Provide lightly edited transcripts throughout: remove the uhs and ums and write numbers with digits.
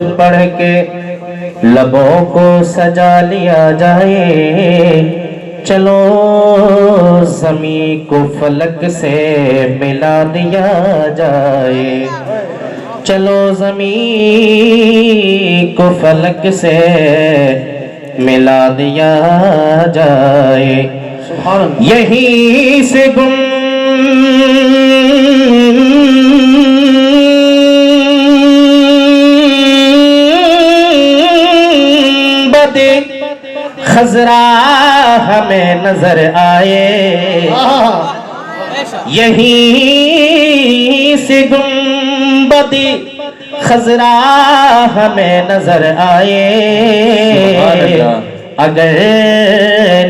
پڑھ کے لبوں کو سجا لیا جائے، چلو زمین کو فلک سے ملا دیا جائے، چلو زمین کو فلک سے ملا دیا جائے، یہیں سے خضرا ہمیں نظر آئے، یہیں سے گنبد خضرا ہمیں نظر آئے، اگر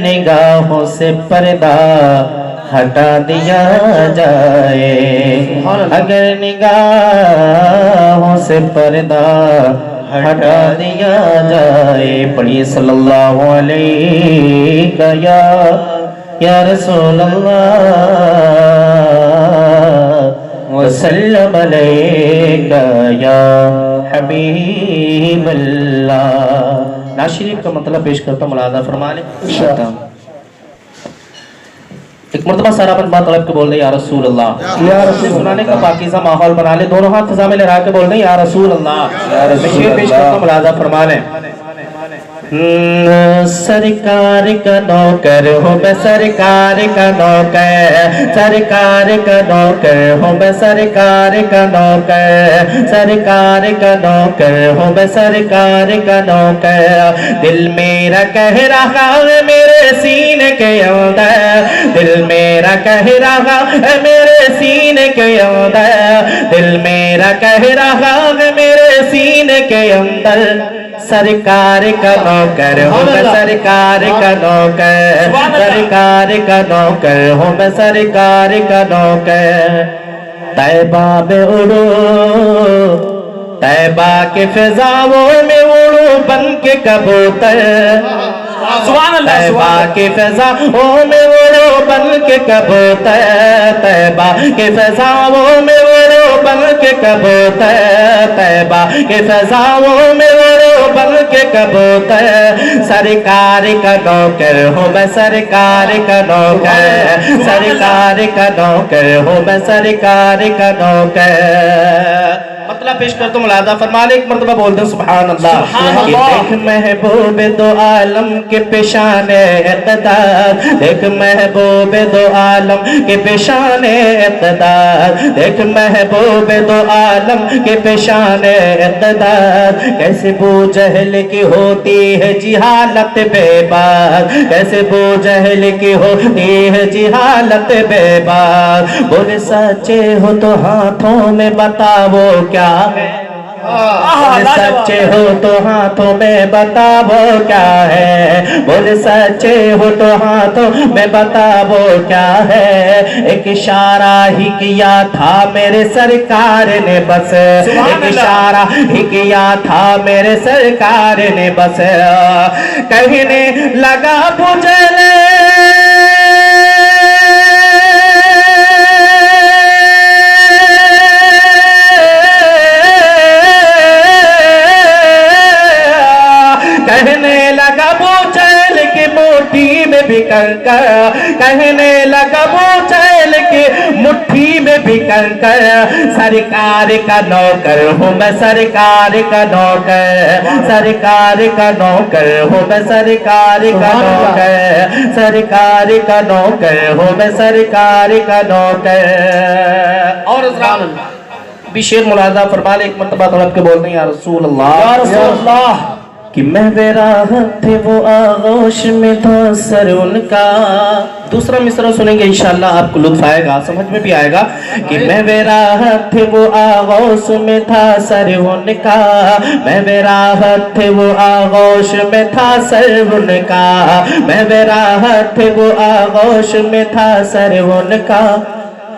نگاہوں سے پردہ ہٹا دیا جائے، اگر نگاہوں سے پردہ ہٹا دیا جائے، پڑھیے صلی اللہ علیہ یا رسول اللہ وسلم علیہ یا حبیب اللہ۔ نعت شریف کا مطلب پیش کرتا ہوں، ملاحظہ فرما لیں۔ ایک مرتبہ سارا اپن بات طلب کے بول دیں یا رسول اللہ، یا رسول سنانے کا پاکیزہ ماحول بنا لے، دونوں ہاتھ فضا میں لہرا کے بول دیں یا رسول اللہ، میں شعر پیش کرتا ہوں، ملاحظہ فرما لیں۔ سرکار کا نوکر ہوں میں، سرکار کا نوکر، سرکار کا نوکر ہوں میں، سرکار کا نوکر، سرکار کا نوکر ہوں میں، سرکار کا نوکر، دل میرا کہہ رہا ہے میرے سینے کے اندر، دل میرا کہہ رہا ہے میرے سینے کے اندر، دل میرا کہہ رہا ہے میرے سینے کے اندر، سرکار کا نوکر ہوں میں، سرکار کا نوکر، سرکار کا نوکر ہوں میں، سرکار کا نوکر، طیبہ میں اڑو، طیبہ کے فضاؤں میں اڑو بن کے کبوتر، طیبہ کے فضاؤں میں اڑو بن کے کبوتر، طیبہ کے فضاؤں میں اڑو بن کے کبوتر، طیبہ کے فضاؤں میں اڑو بن کے کبوتر، سرکار کا نوکر ہوں میں، سرکار کا نوکر، سرکار کا نوکر ہوں میں، سرکار کا نوکر۔ مطلب پیش کرتا ہوں، ملاحظہ فرما لیں، ایک مرتبہ بول دیں سبحان اللہ۔ کہ دیکھ محبوب دو عالم کے پیشان اقتدار، دیکھ محبوب دو عالم کے پیشان اقتدار، دیکھ محبوب دو عالم کے پیشان اقتدار، کیسے بو جہل کی ہوتی ہے جہالت بے بار، کیسے بو جہل کی ہوتی ہے جہالت بے بار، بولے سچے ہو تو ہاتھوں میں بتاؤ کیا ہے، بولے سچے ہو تو ہاتھوں میں بتاؤ کیا ہے، بولے سچے ہو تو ہاتھوں میں بتاؤ کیا ہے، ایک اشارہ ہی کیا تھا میرے سرکار نے بس، ایک اشارہ ہی کیا تھا میرے سرکار نے بس، کہنے لگا بجھلے بھی کنکر، کہنے لگا وہ چیل کے مٹھی میں بھی کنکر، سرکار کا نوکر ہوں میں، سرکار کا نوکر، سرکار کا نوکر ہوں میں، سرکار کا نوکر، سرکار کا نوکر ہوں میں، سرکار کا نوکر۔ اور بھی شعر ملاحظہ فرما لے، ایک مرتبہ طلب کے بولتے ہیں یا رسول اللہ، یا رسول اللہ، کہ محو راحت تھے وہ آغوش میں تھا سر ان کا۔ دوسرا مصرع سنیں گے انشاءاللہ، آپ کو لطف آئے گا، سمجھ میں بھی آئے گا، کہ محو راحت تھے وہ آغوش میں تھا سر ان کا، محو راحت تھے وہ آغوش میں تھا سر ان کا، محو راحت تھے وہ آغوش میں تھا سر ان کا،